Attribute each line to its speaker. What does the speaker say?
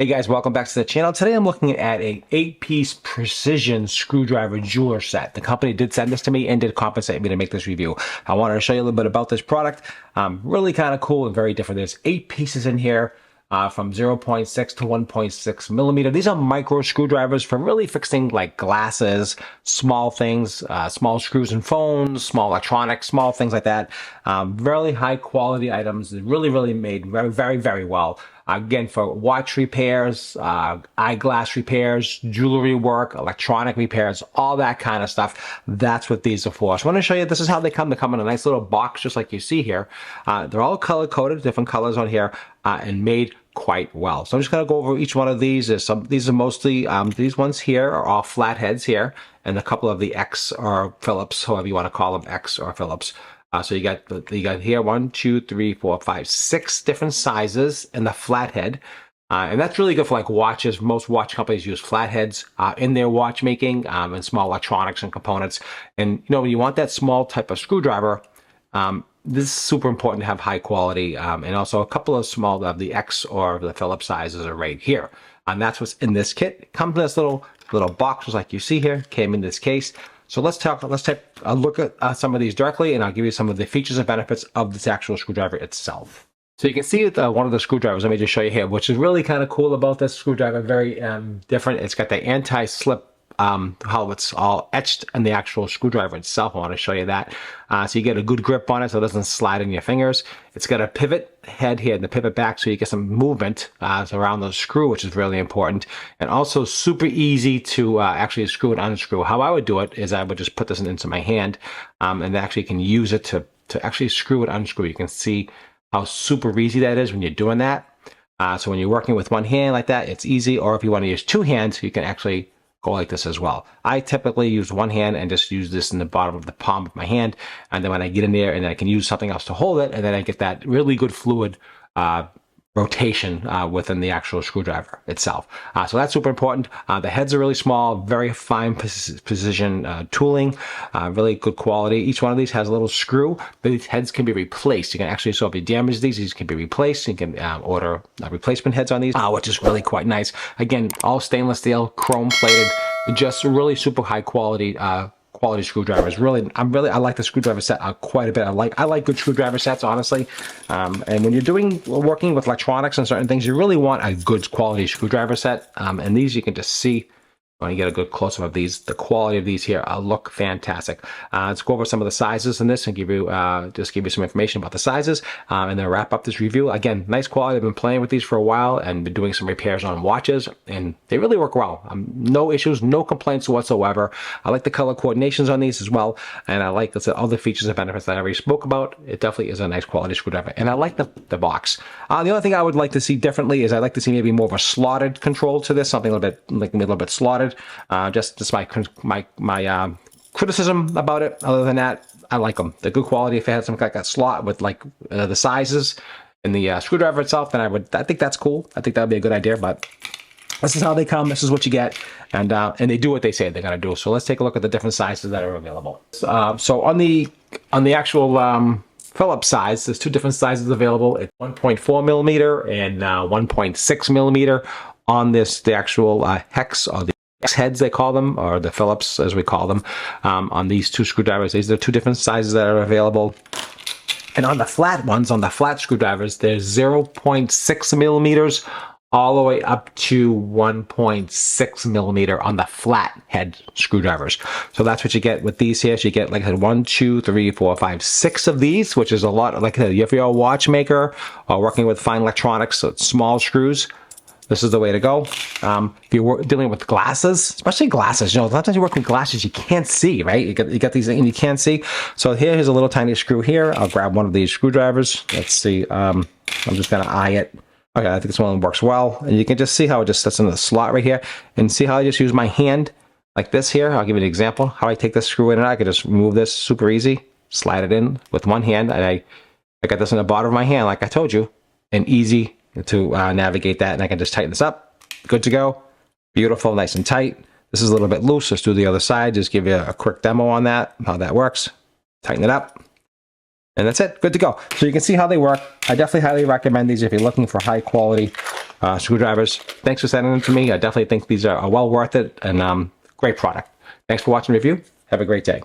Speaker 1: Hey guys, welcome back to the channel. Today I'm looking at a 8-piece precision screwdriver jeweler set. The company did send this to me and did compensate me to make this review. I wanted to show you a little bit about this product. Really kind of cool and very different. There's 8 pieces in here. From 0.6 to 1.6 millimeter. These are micro screwdrivers for really fixing like glasses, small things, small screws and phones, small electronics, small things like that. Really high quality items, really made very well. Again, for watch repairs, eyeglass repairs, jewelry work, electronic repairs, all that kind of stuff. That's what these are for. So I want to show you, this is how they come. They come in a nice little box, just like you see here. They're all color coded, different colors on here, and made quite well. So I'm just going to go over each one of these. These are mostly, these ones here are all flatheads here, and a couple of the X or Phillips, however you want to call them, X or Phillips. So you got here 1, 2, 3, 4, 5, 6 different sizes in the flathead. And that's really good for like watches. Most watch companies use flatheads in their watchmaking and small electronics and components. And you know, when you want that small type of screwdriver, this is super important to have high quality. And also a couple of small of the X or the Phillips sizes are right here. And that's what's in this kit. It comes in this little box, just like you see here, came in this case. So let's take a look at some of these directly, and I'll give you some of the features and benefits of this actual screwdriver itself. So you can see one of the screwdrivers, let me just show you here, which is really kind of cool about this screwdriver, very different. It's got the anti-slip, how it's all etched in the actual screwdriver itself. I want to show you that. So you get a good grip on it so it doesn't slide in your fingers. It's got a pivot head here and the pivot back so you get some movement around the screw, which is really important. And also super easy to actually screw and unscrew. How I would do it is I would just put this into my hand and actually can use it to actually screw and unscrew. You can see how super easy that is when you're doing that. So when you're working with one hand like that, it's easy. Or if you want to use two hands, you can actually go like this as well. I typically use one hand and just use this in the bottom of the palm of my hand. And then when I get in there and I can use something else to hold it, and then I get that really good fluid rotation within the actual screwdriver itself. So that's super important. The heads are really small, very fine precision tooling, really good quality. Each one of these has a little screw. These heads can be replaced. You can actually, so if you damage these can be replaced. You can order replacement heads on these, which is really quite nice. Again, all stainless steel, chrome plated, just really super high quality screwdrivers. I like the screwdriver set quite a bit. I like good screwdriver sets, honestly. And when you're working with electronics and certain things, you really want a good quality screwdriver set. And these you can just see when you get a good close-up of these. The quality of these here look fantastic. Let's go over some of the sizes in this and give you some information about the sizes, and then wrap up this review. Again, nice quality. I've been playing with these for a while and been doing some repairs on watches, and they really work well. No issues, no complaints whatsoever. I like the color coordinations on these as well, and I like all the features and benefits that I already spoke about. It definitely is a nice quality screwdriver, and I like the box. The only thing I would like to see differently is I'd like to see maybe more of a slotted control to this, something a little bit slotted. Just my criticism about it. Other than that, I like them. They're good quality. If it had some like a slot with like the sizes and the screwdriver itself, then I think that's cool. I think that'd be a good idea. But this is how they come. This is what you get, and they do what they say they're gonna do. So let's take a look at the different sizes that are available. So on the actual Phillips size, there's 2 different sizes available. It's 1.4 millimeter and 1.6 millimeter on the actual hex, or the X heads they call them, or the Phillips as we call them, on these 2 screwdrivers. These are 2 different sizes that are available. And on the flat ones, on the flat screwdrivers, there's 0.6 millimeters all the way up to 1.6 millimeter on the flat head screwdrivers. So that's what you get with these here. So you get, like I said, 1, 2, 3, 4, 5, 6 of these, which is a lot. Like I said, if you're a watchmaker or working with fine electronics, so it's small screws, this is the way to go. If you're dealing with glasses, especially glasses, you know, sometimes you work with glasses you can't see, right? You got these and you can't see. So here's a little tiny screw here. I'll grab one of these screwdrivers. Let's see. I'm just gonna eye it. Okay, I think this one works well. And you can just see how it just sits in the slot right here. And see how I just use my hand like this here. I'll give you an example. How I take this screw in and I can just remove this super easy. Slide it in with one hand. And I got this in the bottom of my hand, like I told you. And easy to navigate that, and I can just tighten this up. Good to go. Beautiful, nice and tight. This is a little bit loose. Let's do the other side. Just give you a quick demo on that, how that works. Tighten it up. And that's it. Good to go. So you can see how they work. I definitely highly recommend these if you're looking for high quality screwdrivers. Thanks for sending them to me. I definitely think these are well worth it, and great product. Thanks for watching the review. Have a great day.